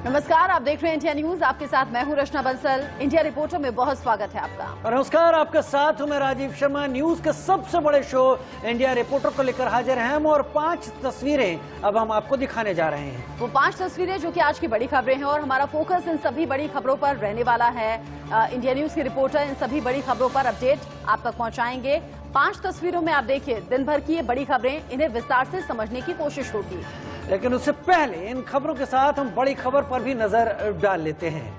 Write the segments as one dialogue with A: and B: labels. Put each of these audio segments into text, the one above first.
A: नमस्कार, आप देख रहे हैं इंडिया न्यूज। आपके साथ मैं हूं रचना बंसल। इंडिया रिपोर्टर में बहुत स्वागत है आपका।
B: नमस्कार, आपके साथ हूं मैं राजीव शर्मा। न्यूज के सबसे बड़े शो इंडिया रिपोर्टर को लेकर हाजिर हैं हम और 5 तस्वीरें अब हम आपको दिखाने जा रहे हैं।
A: वो 5 तस्वीरें जो कि आज की बड़ी खबरें हैं और हमारा फोकस इन सभी बड़ी खबरों पर रहने वाला है। इंडिया न्यूज के रिपोर्टर इन सभी बड़ी खबरों पर अपडेट आप तक पहुंचाएंगे। 5 तस्वीरों में आप देखिए दिन भर की ये बड़ी खबरें, इन्हें विस्तार से समझने की कोशिश होगी।
B: लेकिन उससे पहले इन खबरों के साथ हम बड़ी खबर पर भी नजर डाल लेते हैं।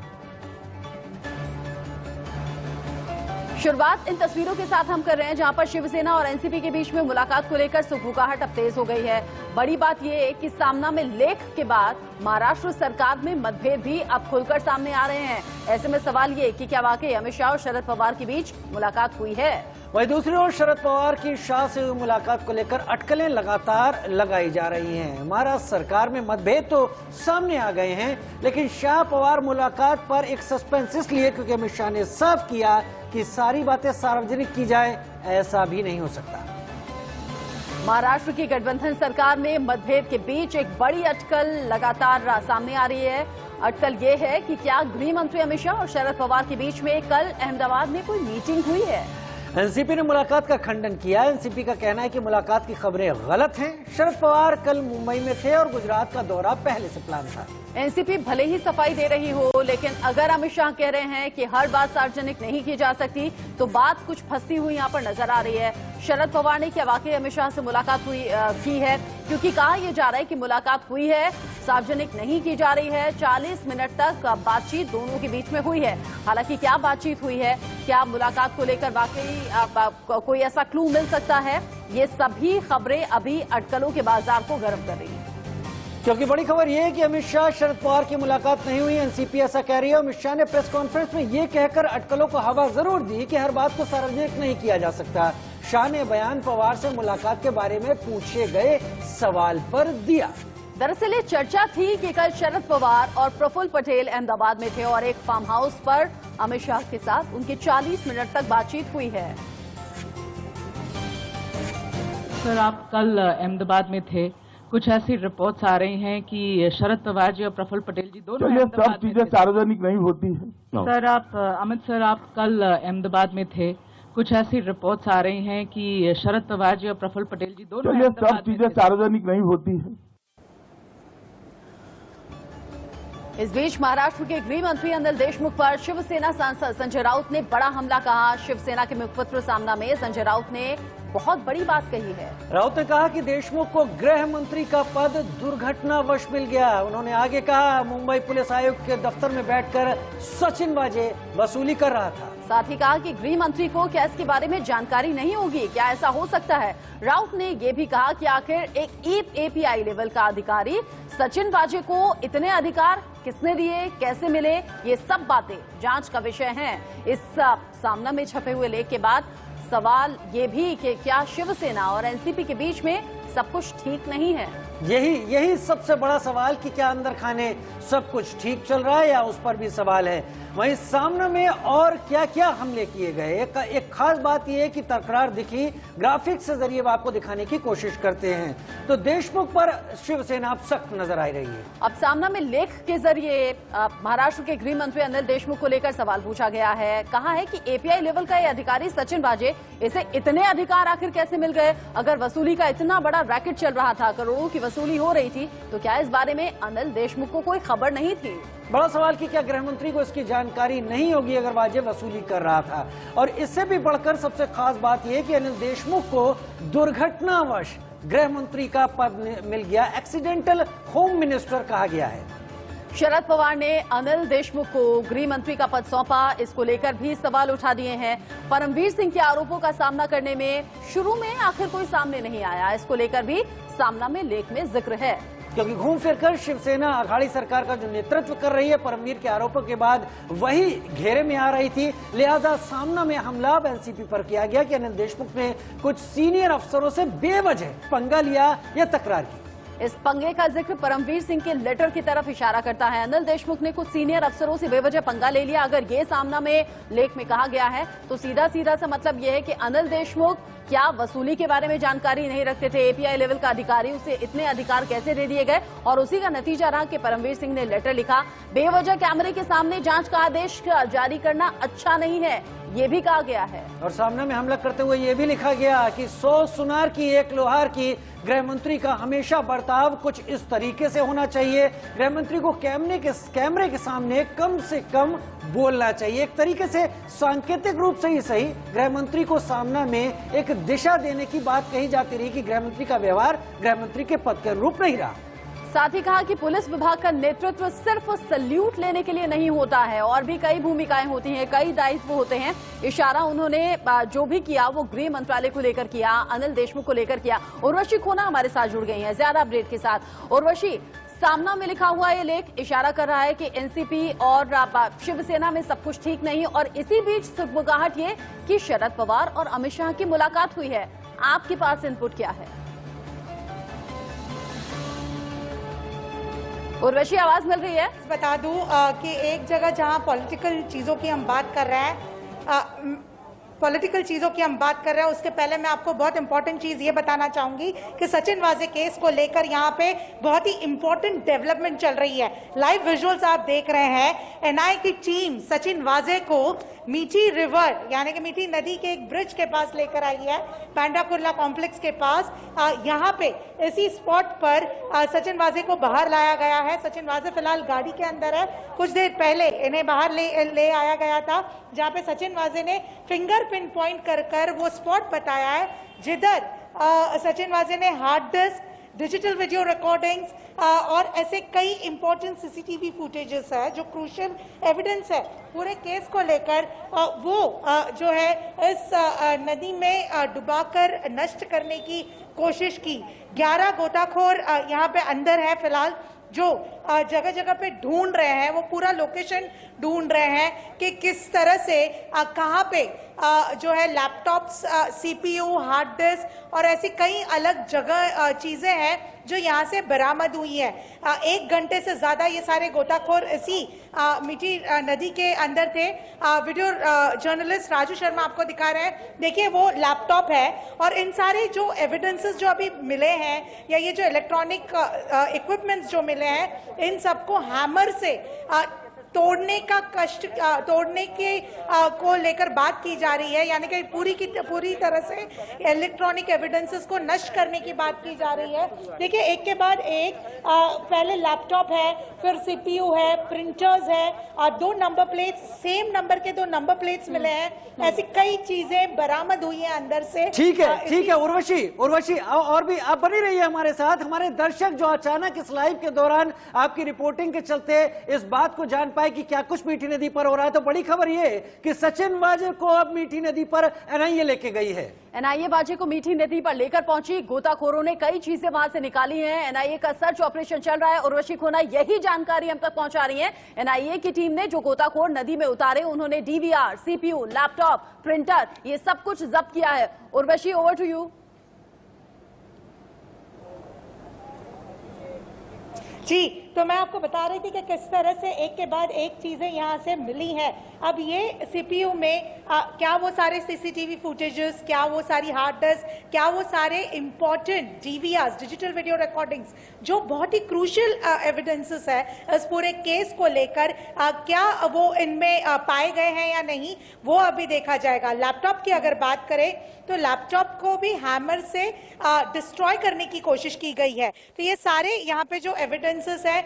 A: शुरुआत इन तस्वीरों के साथ हम कर रहे हैं जहां पर शिवसेना और एनसीपी के बीच में मुलाकात को लेकर सुगबुगाहट अब तेज हो गई है। बड़ी बात यह है कि सामना में लेख के बाद महाराष्ट्र सरकार में मतभेद भी अब खुलकर सामने आ रहे हैं। ऐसे में सवाल ये कि क्या वाकई अमित शाह और शरद पवार के बीच मुलाकात हुई है।
B: वहीं दूसरी ओर शरद पवार की शाह से हुई मुलाकात को लेकर अटकलें लगातार लगाई जा रही हैं। महाराष्ट्र सरकार में मतभेद तो सामने आ गए हैं, लेकिन शाह पवार मुलाकात पर एक सस्पेंस इसलिए क्योंकि अमित शाह ने साफ किया कि सारी बातें सार्वजनिक की जाए, ऐसा भी नहीं हो सकता।
A: महाराष्ट्र की गठबंधन सरकार में मतभेद के बीच एक बड़ी अटकल लगातार सामने आ रही है। अटकल ये है कि क्या गृह मंत्री अमित शाह और शरद पवार के बीच में कल अहमदाबाद में कोई मीटिंग हुई है।
B: एनसीपी ने मुलाकात का खंडन किया। एनसीपी का कहना है कि मुलाकात की खबरें गलत हैं। शरद पवार कल मुंबई में थे और गुजरात का दौरा पहले से प्लान था।
A: एनसीपी भले ही सफाई दे रही हो, लेकिन अगर अमित शाह कह रहे हैं कि हर बात सार्वजनिक नहीं की जा सकती, तो बात कुछ फंसी हुई यहाँ पर नजर आ रही है। शरद पवार ने क्या वाकई अमित शाह से मुलाकात की है, क्योंकि कहा यह जा रहा है कि मुलाकात हुई है, सार्वजनिक नहीं की जा रही है। 40 मिनट तक बातचीत दोनों के बीच में हुई है। हालांकि क्या बातचीत हुई है, क्या मुलाकात को लेकर वाकई कोई ऐसा क्लू मिल सकता है, ये सभी खबरें अभी अटकलों के बाजार को गर्म कर रही है।
B: क्योंकि बड़ी खबर यह है कि अमित शाह शरद पवार की मुलाकात नहीं हुई। एनसीपी ऐसा कह रही है। अमित शाह ने प्रेस कॉन्फ्रेंस में यह कहकर अटकलों को हवा जरूर दी कि हर बात को सार्वजनिक नहीं किया जा सकता। शाह ने बयान पवार से मुलाकात के बारे में पूछे गए सवाल पर दिया।
A: दरअसल ये चर्चा थी कि कल शरद पवार और प्रफुल्ल पटेल अहमदाबाद में थे और एक फार्म हाउस पर अमित शाह के साथ उनकी 40 मिनट तक बातचीत हुई है।
C: सर, आप कल अहमदाबाद में थे, कुछ ऐसी रिपोर्ट्स आ रही हैं कि शरद पवार जी और प्रफुल्ल पटेल जी दोनों
D: सब चीजें सार्वजनिक नहीं होती है।
C: सर, अमित सर, आप कल अहमदाबाद में थे, कुछ ऐसी रिपोर्ट्स आ रही हैं कि शरद पवार जी और प्रफुल्ल पटेल जी दोनों
D: सब चीजें सार्वजनिक नहीं होती है।
A: इस बीच महाराष्ट्र के गृह मंत्री अनिल देशमुख पर शिवसेना सांसद संजय राउत ने बड़ा हमला कहा। शिवसेना के मुखपत्र सामना में संजय राउत ने बहुत बड़ी बात कही है।
B: राउत ने कहा कि देशमुख को गृह मंत्री का पद दुर्घटनावश मिल गया। उन्होंने आगे कहा, मुंबई पुलिस आयुक्त के दफ्तर में बैठकर सचिन वाजे वसूली कर रहा था।
A: साथ ही कहा कि गृह मंत्री को क्या इसके बारे में जानकारी नहीं होगी, क्या ऐसा हो सकता है। राउत ने यह भी कहा कि आखिर एक एपीआई लेवल का अधिकारी सचिन वाजे को इतने अधिकार किसने दिए, कैसे मिले, ये सब बातें जांच का विषय हैं। इस सामना में छपे हुए लेख के बाद सवाल ये भी कि क्या शिवसेना और एनसीपी के बीच में सब कुछ ठीक नहीं है।
B: यही सबसे बड़ा सवाल कि क्या अंदर खाने सब कुछ ठीक चल रहा है या उस पर भी सवाल है। वहीं सामने में और क्या क्या हमले किए गए, एक खास बात यह है कि तकरार दिखी, ग्राफिक्स के जरिए आपको दिखाने की कोशिश करते हैं। तो देशमुख पर शिवसेना अब सख्त नजर आ रही है।
A: अब सामना में लेख के जरिए महाराष्ट्र के गृह मंत्री अनिल देशमुख को लेकर सवाल पूछा गया है। कहा है कि एपीआई लेवल का ये अधिकारी सचिन वाजे, इसे इतने अधिकार आखिर कैसे मिल गए। अगर वसूली का इतना बड़ा रैकेट चल रहा था, करोड़ों की वसूली हो रही थी, तो क्या इस बारे में अनिल देशमुख को कोई खबर नहीं थी।
B: बड़ा सवाल कि क्या गृह मंत्री को इसकी जानकारी नहीं होगी अगर वाजे वसूली कर रहा था। और इससे भी बढ़कर सबसे खास बात यह कि अनिल देशमुख को दुर्घटनावश गृह मंत्री का पद मिल गया, एक्सीडेंटल होम मिनिस्टर कहा गया है।
A: शरद पवार ने अनिल देशमुख को गृह मंत्री का पद सौंपा। इसको लेकर भी सवाल उठा दिए हैं। परमवीर सिंह के आरोपों का सामना करने में शुरू में आखिर कोई सामने नहीं आया, इसको लेकर भी सामना में लेख में जिक्र है।
B: क्योंकि घूम फिरकर शिवसेना अघाड़ी सरकार का जो नेतृत्व कर रही है, परमवीर के आरोपों के बाद वही घेरे में आ रही थी। लिहाजा सामना में हमला एनसीपी पर किया गया कि अनिल देशमुख ने कुछ सीनियर अफसरों से बेवजह पंगा लिया या तकरार की।
A: इस पंगे का जिक्र परमवीर सिंह के लेटर की तरफ इशारा करता है। अनिल देशमुख ने कुछ सीनियर अफसरों से बेवजह पंगा ले लिया। अगर ये सामना में लेख में कहा गया है तो सीधा सीधा सा मतलब यह है कि अनिल देशमुख क्या वसूली के बारे में जानकारी नहीं रखते थे? एपीआई लेवल का अधिकारी उसे इतने अधिकार कैसे दे दिए गए? और उसी का नतीजा रहा कि परमवीर सिंह ने लेटर लिखा। बेवजह कैमरे के सामने जांच का आदेश जारी करना अच्छा नहीं है, ये भी कहा गया है। और
B: सामने में हमला करते हुए ये भी लिखा गया कि 100 सुनार की एक लोहार की। गृह मंत्री का हमेशा बर्ताव कुछ इस तरीके से होना चाहिए। गृह मंत्री को कैमरे के सामने कम से कम बोलना चाहिए। एक तरीके से सांकेतिक रूप से ही सही, गृह मंत्री को सामना में एक दिशा देने की बात कही जाती रही कि गृह मंत्री का व्यवहार गृह मंत्री के पद के अनुरूप नहीं रहा।
A: साथ ही कहा कि पुलिस विभाग का नेतृत्व सिर्फ सल्यूट लेने के लिए नहीं होता है, और भी कई भूमिकाएं होती हैं, कई दायित्व होते हैं। इशारा उन्होंने जो भी किया वो गृह मंत्रालय को लेकर किया, अनिल देशमुख को लेकर किया। उर्वशी खोना हमारे साथ जुड़ गई हैं ज्यादा अपडेट के साथ। उर्वशी, सामना में लिखा हुआ ये लेख इशारा कर रहा है कि एनसीपी और शिवसेना में सब कुछ ठीक नहीं, और इसी बीच सुगबुगाहट ये कि शरद पवार और अमित शाह की मुलाकात हुई है। आपके पास इनपुट क्या है? उर्वशी, आवाज मिल रही है?
E: बता दूं कि एक जगह जहां पॉलिटिकल चीजों की हम बात कर रहे हैं, उसके पहले मैं आपको बहुत इंपॉर्टेंट चीज ये बताना चाहूंगी कि सचिन वाजे केस को लेकर यहाँ पे बहुत ही इंपॉर्टेंट डेवलपमेंट चल रही है। लाइव विजुअल्स आप देख रहे हैं। एनआईए की टीम सचिन वाजे को मीठी रिवर यानी कि मीठी नदी के एक ब्रिज के पास लेकर आई है, पांडा कुर्ला कॉम्प्लेक्स के पास। यहाँ पे इसी स्पॉट पर सचिन वाजे को बाहर लाया गया है। सचिन वाजे फिलहाल गाड़ी के अंदर है। कुछ देर पहले इन्हें बाहर ले आया गया था, जहाँ पे सचिन वाजे ने फिंगर पिन पॉइंट कर वो स्पॉट बताया है जिधर सचिन वाजे ने hard disk, digital video recordings और ऐसे कई इंपॉर्टेंट सीसीटीवी फुटेजेस है जो क्रूशियल एविडेंस है पूरे केस को लेकर, वो जो है इस नदी में डुबाकर नष्ट करने की कोशिश की। 11 गोताखोर यहाँ पे अंदर है फिलहाल, जो जगह जगह पे ढूंढ रहे हैं, वो पूरा लोकेशन ढूंढ रहे हैं कि किस तरह से कहाँ पे जो है लैपटॉप्स, सीपीयू, हार्ड डिस्क और ऐसी कई अलग जगह चीजें हैं जो यहाँ से बरामद हुई है। 1 घंटे से ज्यादा ये सारे गोताखोर इसी मीठी नदी के अंदर थे। वीडियो जर्नलिस्ट राजू शर्मा आपको दिखा रहे हैं। देखिए वो लैपटॉप है, और इन सारे जो एविडेंसेस जो अभी मिले हैं या ये जो इलेक्ट्रॉनिक इक्विपमेंट्स जो मिले हैं, इन सबको हैमर से तोड़ने के को लेकर बात की जा रही है, यानी कि पूरी तरह से इलेक्ट्रॉनिक एविडेंसेस को नष्ट करने की बात की जा रही है। देखिए एक के बाद एक, पहले लैपटॉप है, फिर सीपीयू है, प्रिंटर्स है, 2 नंबर प्लेट्स, सेम नंबर के 2 नंबर प्लेट्स मिले हैं। ऐसी कई चीजें बरामद हुई है अंदर से।
B: ठीक है उर्वशी, और भी आप बनी रही है हमारे साथ। हमारे दर्शक जो अचानक इस लाइव के दौरान आपकी रिपोर्टिंग के चलते इस बात को जान पाए कि क्या कुछ मीठी नदी पर हो रहा है, तो बड़ी खबर ये कि सचिन वाजे को अब मीठी नदी पर एनआईए लेके गई है।
A: एनआईए वाजे को मीठी नदी पर लेकर पहुंची। गोताखोरों ने कई चीजें वहां से निकाली हैं। एनआईए का सर्च ऑपरेशन चल रहा है। उर्वशी खोना यही जानकारी हम तक पहुंचा रही है। एनआईए की टीम ने जो गोताखोर नदी में उतारे, उन्होंने डीवीआर, सीपीयू, लैपटॉप, प्रिंटर, ये सब कुछ जब्त किया है। Urvashi, over to you.
E: जी, तो मैं आपको बता रही थी कि किस तरह से एक के बाद एक चीजें यहाँ से मिली हैं। अब ये सीपीयू में क्या वो सारे सीसीटीवी फुटेजेस, क्या वो सारी हार्ड डिस्क, क्या वो सारे इंपॉर्टेंट डीवीआरस, डिजिटल वीडियो रिकॉर्डिंग्स, जो बहुत ही क्रूशियल एविडेंसेस है इस पूरे केस को लेकर, क्या वो इनमें पाए गए हैं या नहीं, वो अभी देखा जाएगा। लैपटॉप की अगर बात करें तो लैपटॉप को भी हैमर से डिस्ट्रॉय करने की कोशिश की गई है। तो ये सारे यहाँ पे जो एविडेंसेस है,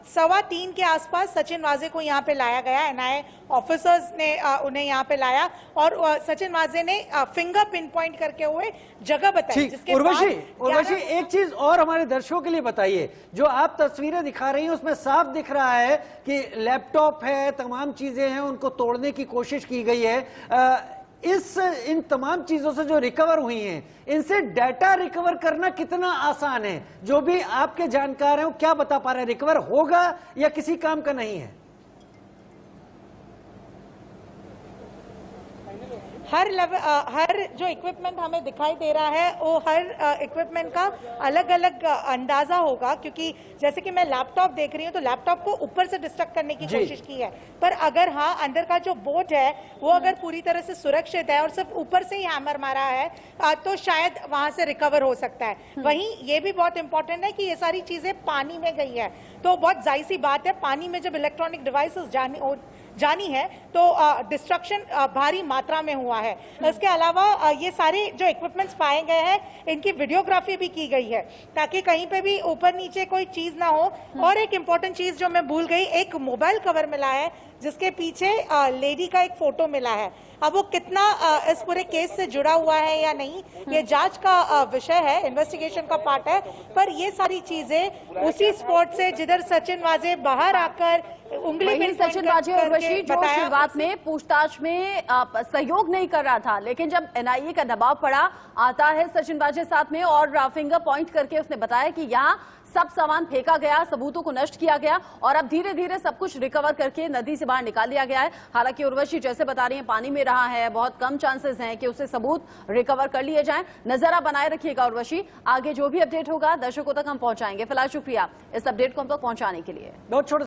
E: 3:15 के आसपास सचिन वाजे को यहाँ पे लाया गया। एनआईए ऑफिसर्स ने उन्हें यहाँ पे लाया, और सचिन वाजे ने फिंगर पिन पॉइंट करके हुए जगह बताई।
B: उर्वशी, एक चीज और हमारे दर्शकों के लिए बताइए। जो आप तस्वीरें दिखा रही हैं उसमें साफ दिख रहा है कि लैपटॉप है, तमाम चीजें हैं, उनको तोड़ने की कोशिश की गई है। इन तमाम चीजों से जो रिकवर हुई हैं, इनसे डाटा रिकवर करना कितना आसान है? जो भी आपके जानकार हैं वो क्या बता पा रहे हैं, रिकवर होगा या किसी काम का नहीं है?
E: हर जो इक्विपमेंट हमें दिखाई दे रहा है वो हर इक्विपमेंट का अलग अलग अंदाजा होगा, क्योंकि जैसे कि मैं लैपटॉप देख रही हूँ तो लैपटॉप को ऊपर से डिस्ट्रक्ट करने की कोशिश की है, पर अगर हाँ अंदर का जो बोर्ड है वो अगर पूरी तरह से सुरक्षित है और सिर्फ ऊपर से ही हैमर मारा है तो शायद वहां से रिकवर हो सकता है। वहीं ये भी बहुत इंपॉर्टेंट है कि ये सारी चीजें पानी में गई है, तो बहुत जाहिर सी बात है पानी में जब इलेक्ट्रॉनिक डिवाइसेस जानी है तो डिस्ट्रक्शन भारी मात्रा में हुआ है। इसके अलावा ये सारे जो इक्विपमेंट्स पाए गए हैं इनकी वीडियोग्राफी भी की गई है ताकि कहीं पे भी ऊपर नीचे कोई चीज ना हो। और एक इम्पोर्टेंट चीज जो मैं भूल गई, एक मोबाइल कवर मिला है जिसके पीछे लेडी का एक फोटो मिला है। अब वो कितना इस पूरे केस से जुड़ा हुआ है या नहीं ये जांच का विषय है, इन्वेस्टिगेशन का पार्ट है, पर ये सारी चीजें उसी स्पॉट से जिधर सचिन वाजे बाहर आकर उंगली
A: वही सचिन वाजे उर्वशी जो शुरुआत में पूछताछ में सहयोग नहीं कर रहा था, लेकिन जब एनआईए का दबाव पड़ा आता है सचिन वाजे साथ में और फिंगर पॉइंट करके उसने बताया कि यहाँ सब सामान फेंका गया, सबूतों को नष्ट किया गया और अब धीरे धीरे सब कुछ रिकवर करके नदी से बाहर निकाल लिया गया है। हालांकि उर्वशी जैसे बता रही है पानी में रहा है, बहुत कम चांसेस हैं कि उससे सबूत रिकवर कर लिए जाएं। नजर आप बनाए रखिएगा उर्वशी, आगे जो भी अपडेट होगा दर्शकों तक हम पहुंचाएंगे। फिलहाल शुक्रिया इस अपडेट को हम तक पहुंचाने के लिए।
B: बहुत छोटा